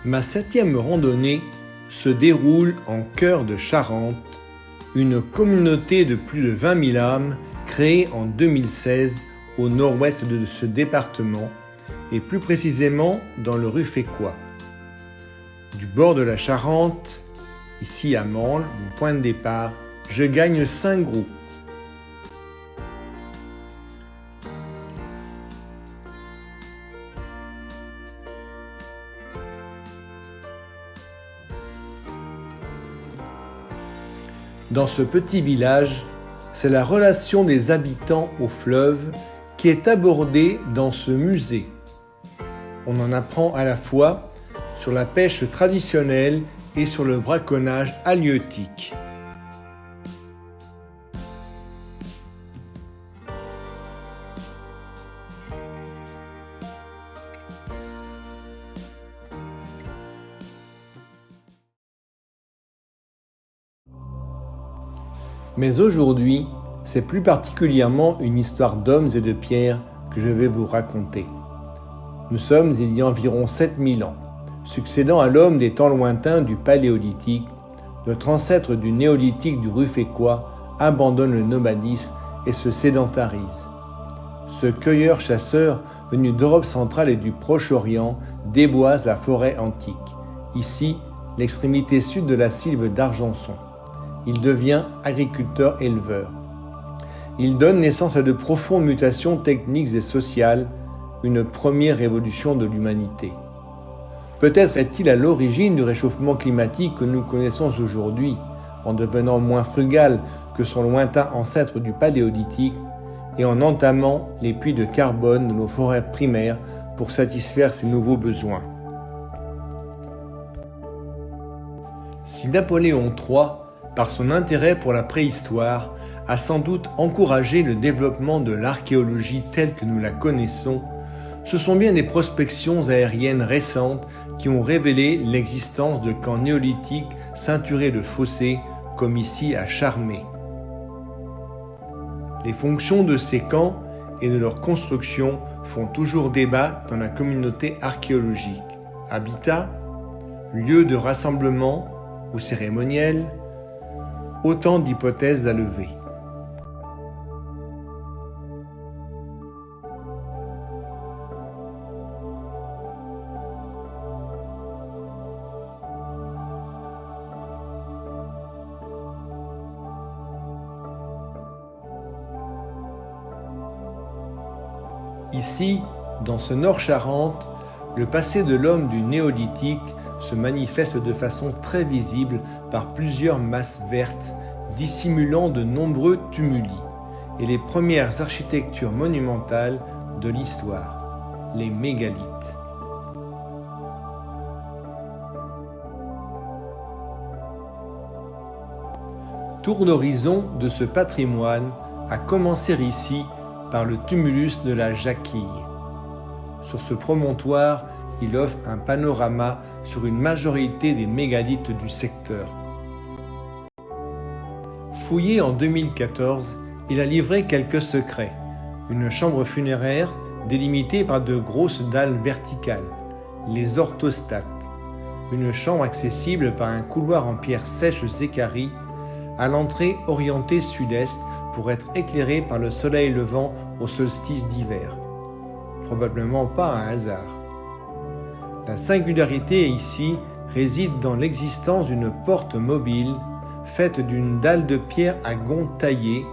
Ma 7e randonnée se déroule en cœur de Charente, une communauté de plus de 20 000 âmes créée en 2016 au nord-ouest de ce département et plus précisément dans le Ruffécois. Du bord de la Charente, ici à Mansle, mon point de départ, je gagne Saint-Groux. Dans ce petit village, c'est la relation des habitants au fleuve qui est abordée dans ce musée. On en apprend à la fois sur la pêche traditionnelle et sur le braconnage halieutique. Mais aujourd'hui, c'est plus particulièrement une histoire d'hommes et de pierres que je vais vous raconter. Nous sommes il y a environ 7000 ans. Succédant à l'homme des temps lointains du Paléolithique, notre ancêtre du Néolithique du Ruffécois abandonne le nomadisme et se sédentarise. Ce cueilleur-chasseur venu d'Europe centrale et du Proche-Orient déboise la forêt antique, ici l'extrémité sud de la sylve d'Argenson. Il devient agriculteur-éleveur. Il donne naissance à de profondes mutations techniques et sociales, une première révolution de l'humanité. Peut-être est-il à l'origine du réchauffement climatique que nous connaissons aujourd'hui, en devenant moins frugal que son lointain ancêtre du Paléolithique et en entamant les puits de carbone de nos forêts primaires pour satisfaire ses nouveaux besoins. Si Napoléon III, par son intérêt pour la préhistoire, a sans doute encouragé le développement de l'archéologie telle que nous la connaissons, ce sont bien des prospections aériennes récentes qui ont révélé l'existence de camps néolithiques ceinturés de fossés, comme ici à Charmey. Les fonctions de ces camps et de leur construction font toujours débat dans la communauté archéologique. Habitat, lieu de rassemblement ou cérémoniel, autant d'hypothèses à lever. Ici, dans ce Nord-Charente, le passé de l'homme du Néolithique se manifeste de façon très visible par plusieurs masses vertes dissimulant de nombreux tumuli et les premières architectures monumentales de l'histoire, les mégalithes. Tour d'horizon de ce patrimoine, à commencer ici par le tumulus de la Jacquille. Sur ce promontoire, il offre un panorama sur une majorité des mégalithes du secteur. Fouillé en 2014, il a livré quelques secrets. Une chambre funéraire délimitée par de grosses dalles verticales, les orthostates. Une chambre accessible par un couloir en pierre sèche équarrie, à l'entrée orientée sud-est pour être éclairée par le soleil levant au solstice d'hiver. Probablement pas un hasard. La singularité ici réside dans l'existence d'une porte mobile faite d'une dalle de pierre à gonds taillés,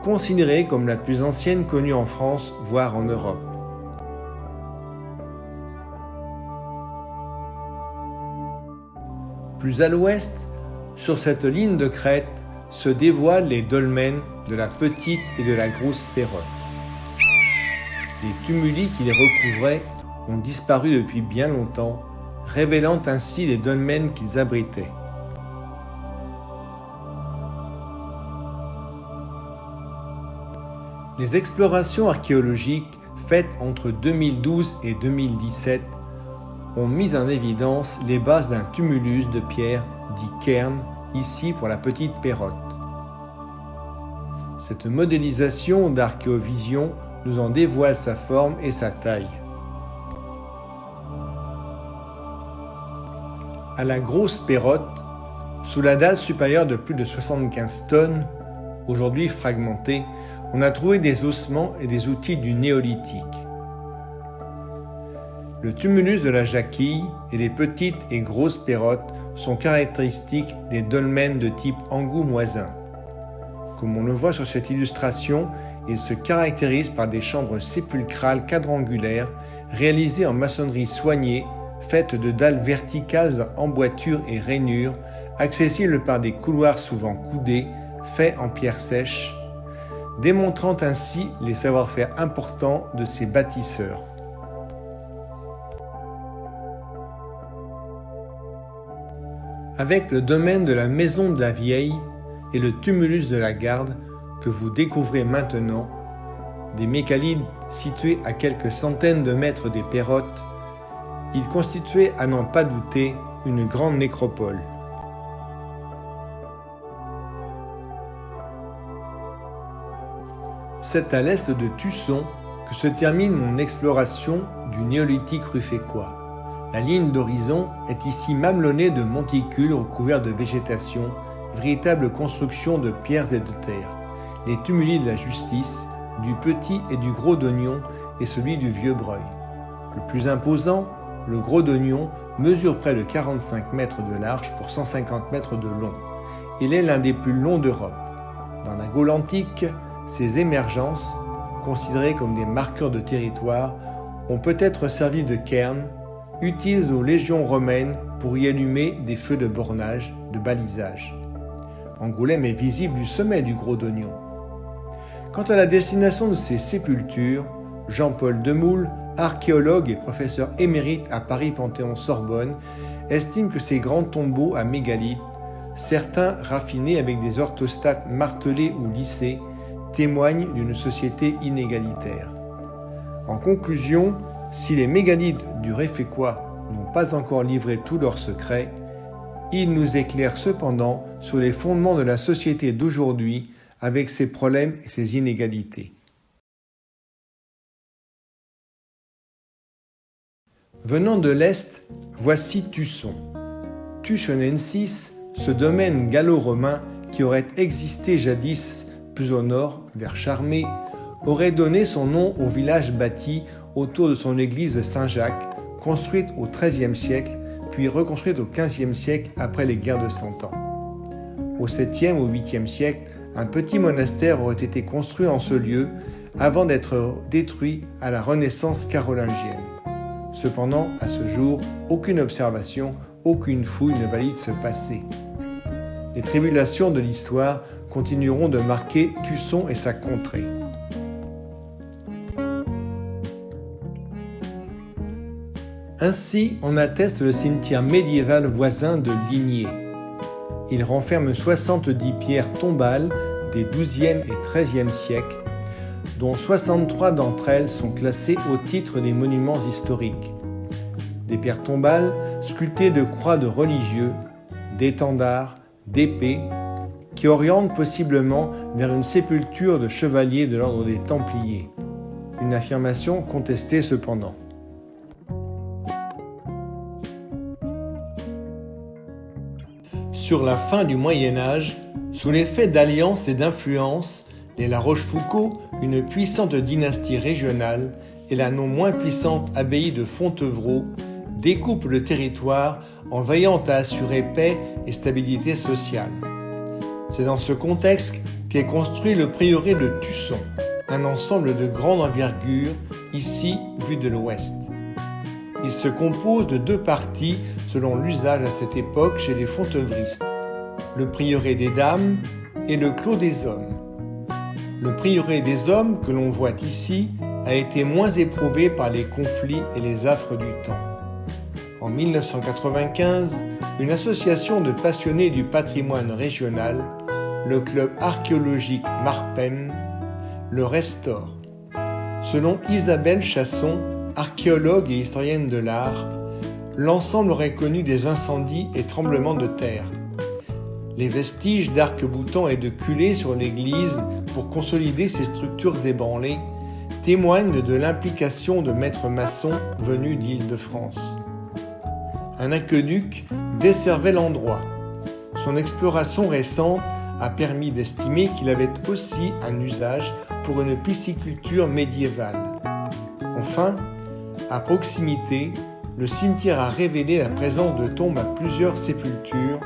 considérée comme la plus ancienne connue en France, voire en Europe. Plus à l'ouest, sur cette ligne de crête, se dévoilent les dolmens de la Petite et de la Grosse Pérotte. Les tumuli qui les recouvraient ont disparu depuis bien longtemps, révélant ainsi les dolmens qu'ils abritaient. Les explorations archéologiques faites entre 2012 et 2017 ont mis en évidence les bases d'un tumulus de pierre dit cairn, ici pour la Petite Pérotte. Cette modélisation d'archéovision nous en dévoile sa forme et sa taille. à la grosse Perrotte, sous la dalle supérieure de plus de 75 tonnes, aujourd'hui fragmentée, on a trouvé des ossements et des outils du néolithique. Le tumulus de la Jacquille et les petites et grosses Perrottes sont caractéristiques des dolmens de type angoumoisin. Comme on le voit sur cette illustration, ils se caractérisent par des chambres sépulcrales quadrangulaires réalisées en maçonnerie soignée, faites de dalles verticales en emboîtures et rainures, accessibles par des couloirs souvent coudés, faits en pierre sèche, démontrant ainsi les savoir-faire importants de ces bâtisseurs. Avec le domaine de la Maison de la Vieille et le tumulus de la Garde que vous découvrez maintenant, des mégalithes situés à quelques centaines de mètres des Perrottes, ils constituaient à n'en pas douter une grande nécropole. C'est à l'est de Tusson que se termine mon exploration du néolithique rufécois. La ligne d'horizon est ici mamelonnée de monticules recouverts de végétation, véritable construction de pierres et de terre. Les tumuli de la Justice, du Petit et du Gros d'Oignon et celui du Vieux Breuil. Le plus imposant, le Gros d'Oignon, mesure près de 45 mètres de large pour 150 mètres de long. Il est l'un des plus longs d'Europe. Dans la Gaule antique, ces émergences, considérées comme des marqueurs de territoire, ont peut-être servi de cairn, utiles aux légions romaines pour y allumer des feux de bornage, de balisage. Angoulême est visible du sommet du Gros d'Oignon. Quant à la destination de ces sépultures, Jean-Paul Demoule, archéologue et professeur émérite à Paris-Panthéon-Sorbonne, estime que ces grands tombeaux à mégalithes, certains raffinés avec des orthostates martelés ou lissés, témoignent d'une société inégalitaire. En conclusion, si les mégalithes du Rufécois n'ont pas encore livré tous leurs secrets, ils nous éclairent cependant sur les fondements de la société d'aujourd'hui avec ses problèmes et ses inégalités. Venant de l'Est, voici Tusson. Tuchonensis, ce domaine gallo-romain qui aurait existé jadis plus au nord, vers Charmé, aurait donné son nom au village bâti autour de son église de Saint-Jacques, construite au XIIIe siècle, puis reconstruite au XVe siècle après les guerres de Cent Ans. Au 7e ou 8e siècle, un petit monastère aurait été construit en ce lieu avant d'être détruit à la Renaissance carolingienne. Cependant, à ce jour, aucune observation, aucune fouille ne valide ce passé. Les tribulations de l'histoire continueront de marquer Tusson et sa contrée. Ainsi, on atteste le cimetière médiéval voisin de Ligné. Il renferme 70 pierres tombales des XIIe et XIIIe siècles, dont 63 d'entre elles sont classées au titre des monuments historiques. Des pierres tombales sculptées de croix de religieux, d'étendards, d'épées, qui orientent possiblement vers une sépulture de chevaliers de l'ordre des Templiers. Une affirmation contestée cependant. Sur la fin du Moyen-Âge, sous l'effet d'alliances et d'influences, les La Rochefoucauld, une puissante dynastie régionale, et la non moins puissante abbaye de Fontevraud, découpent le territoire en veillant à assurer paix et stabilité sociale. C'est dans ce contexte qu'est construit le prieuré de Tusson, un ensemble de grande envergure, ici vu de l'ouest. Il se compose de deux parties selon l'usage à cette époque chez les fontevristes, le prieuré des dames et le clos des hommes. Le prieuré des hommes que l'on voit ici a été moins éprouvé par les conflits et les affres du temps. En 1995, une association de passionnés du patrimoine régional, le club archéologique Marpem, le restaure. Selon Isabelle Chasson, archéologue et historienne de l'art, l'ensemble aurait connu des incendies et tremblements de terre. Les vestiges d'arcs-boutants et de culées sur l'église pour consolider ces structures ébranlées témoignent de l'implication de maîtres maçons venus d'Île-de-France. Un aqueduc desservait l'endroit. Son exploration récente a permis d'estimer qu'il avait aussi un usage pour une pisciculture médiévale. Enfin, à proximité, le cimetière a révélé la présence de tombes à plusieurs sépultures,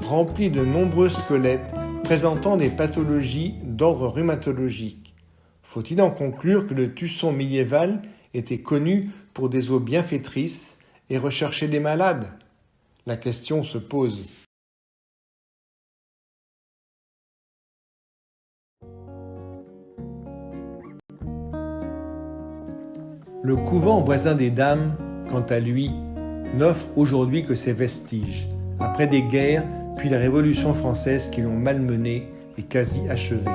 remplies de nombreux squelettes présentant des pathologies d'ordre rhumatologique. Faut-il en conclure que le Tusson médiéval était connu pour des eaux bienfaitrices et recherchait des malades? La question se pose. Le couvent voisin des Dames, quant à lui, n'offre aujourd'hui que ses vestiges, après des guerres puis la Révolution française qui l'ont malmené et quasi achevé.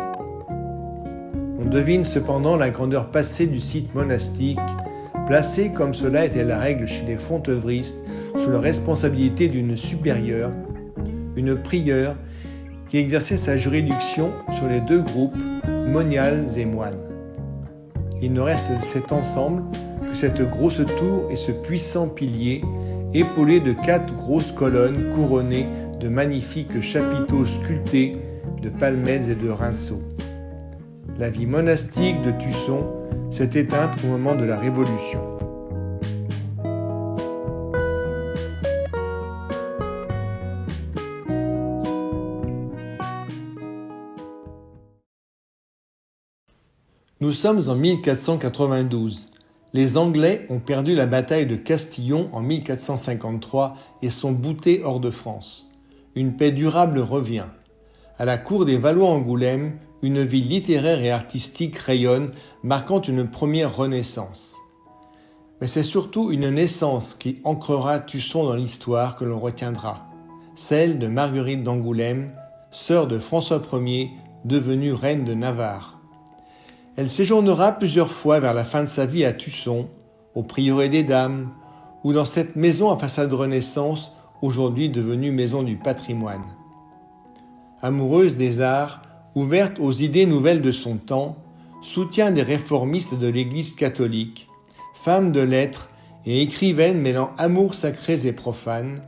On devine cependant la grandeur passée du site monastique, placé comme cela était la règle chez les fontevristes, sous la responsabilité d'une supérieure, une prieure, qui exerçait sa juridiction sur les deux groupes, moniales et moines. Il ne reste de cet ensemble que cette grosse tour et ce puissant pilier, épaulé de 4 grosses colonnes couronnées de magnifiques chapiteaux sculptés de palmettes et de rinceaux. La vie monastique de Tusson s'est éteinte au moment de la Révolution. Nous sommes en 1492. Les Anglais ont perdu la bataille de Castillon en 1453 et sont boutés hors de France. Une paix durable revient. À la cour des Valois-Angoulême, une vie littéraire et artistique rayonne, marquant une première renaissance. Mais c'est surtout une naissance qui ancrera Tusson dans l'histoire que l'on retiendra, celle de Marguerite d'Angoulême, sœur de François Ier, devenue reine de Navarre. Elle séjournera plusieurs fois vers la fin de sa vie à Tusson, au prieuré des Dames, ou dans cette maison à façade Renaissance, aujourd'hui devenue maison du patrimoine. Amoureuse des arts, ouverte aux idées nouvelles de son temps, soutien des réformistes de l'Église catholique, femme de lettres et écrivaine mêlant amours sacrés et profanes,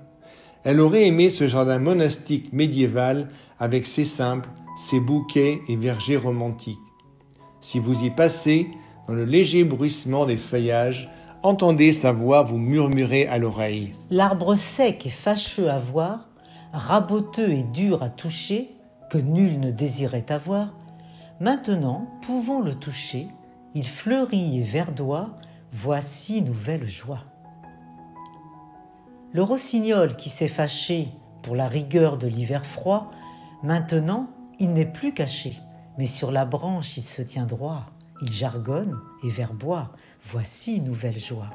elle aurait aimé ce jardin monastique médiéval avec ses simples, ses bouquets et vergers romantiques. Si vous y passez, dans le léger bruissement des feuillages, entendez sa voix vous murmurer à l'oreille. L'arbre sec et fâcheux à voir, raboteux et dur à toucher, que nul ne désirait avoir, maintenant pouvons le toucher, il fleurit et verdoie, voici nouvelle joie. Le rossignol qui s'est fâché pour la rigueur de l'hiver froid, maintenant il n'est plus caché, mais sur la branche il se tient droit, il jargonne et verboie, voici nouvelle joie.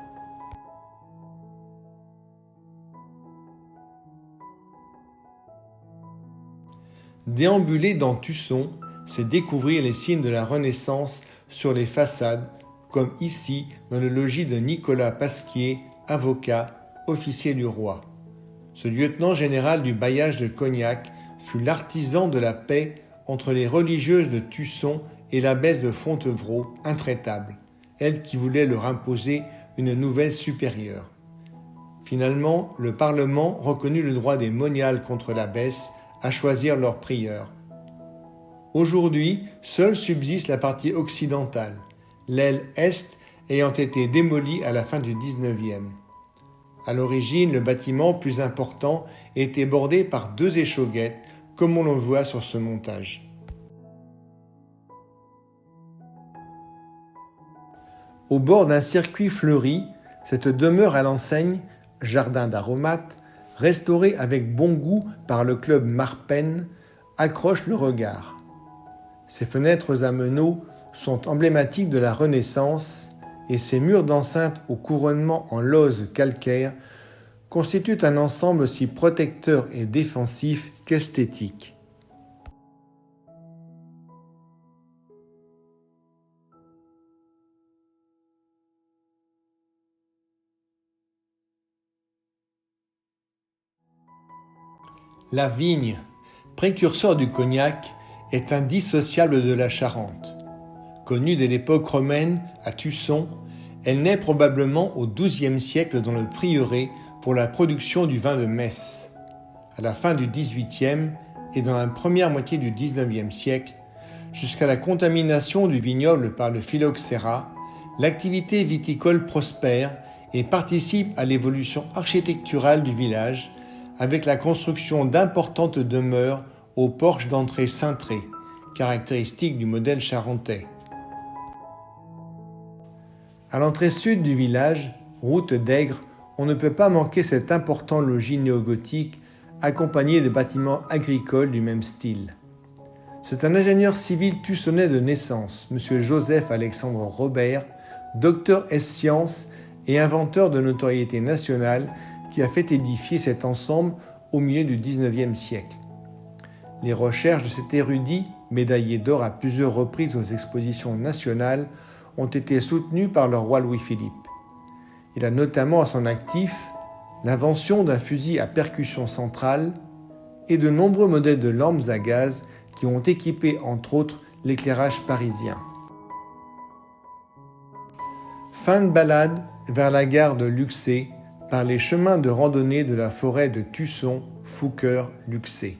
Déambuler dans Tusson, c'est découvrir les signes de la Renaissance sur les façades, comme ici dans le logis de Nicolas Pasquier, avocat, officier du roi. Ce lieutenant général du bailliage de Cognac fut l'artisan de la paix entre les religieuses de Tusson et l'abbesse de Fontevraud, intraitable, elle qui voulait leur imposer une nouvelle supérieure. Finalement, le Parlement reconnut le droit des moniales contre l'abbesse à choisir leur prieur. Aujourd'hui, seule subsiste la partie occidentale, l'aile est ayant été démolie à la fin du XIXe. À l'origine, le bâtiment plus important était bordé par 2 échauguettes, comme on le voit sur ce montage. Au bord d'un circuit fleuri, cette demeure à l'enseigne, jardin d'aromates, restaurée avec bon goût par le club Marpen, accroche le regard. Ses fenêtres à meneaux sont emblématiques de la Renaissance et ses murs d'enceinte au couronnement en lauze calcaire constituent un ensemble aussi protecteur et défensif qu'esthétique. La vigne, précurseur du cognac, est indissociable de la Charente. Connue dès l'époque romaine à Tusson, elle naît probablement au XIIe siècle dans le prieuré pour la production du vin de Metz. À la fin du XVIIIe et dans la première moitié du XIXe siècle, jusqu'à la contamination du vignoble par le phylloxéra, l'activité viticole prospère et participe à l'évolution architecturale du village avec la construction d'importantes demeures aux porches d'entrée cintrées, caractéristiques du modèle charentais. À l'entrée sud du village, route d'Aigre, on ne peut pas manquer cet important logis néogothique accompagné de bâtiments agricoles du même style. C'est un ingénieur civil tussonnais de naissance, M. Joseph-Alexandre Robert, docteur ès-sciences et inventeur de notoriété nationale, qui a fait édifier cet ensemble au milieu du XIXe siècle. Les recherches de cet érudit, médaillé d'or à plusieurs reprises aux expositions nationales, ont été soutenues par le roi Louis-Philippe. Il a notamment à son actif l'invention d'un fusil à percussion centrale et de nombreux modèles de lampes à gaz qui ont équipé entre autres l'éclairage parisien. Fin de balade vers la gare de Luxé par les chemins de randonnée de la forêt de Tusson, Fouqueure, Luxé.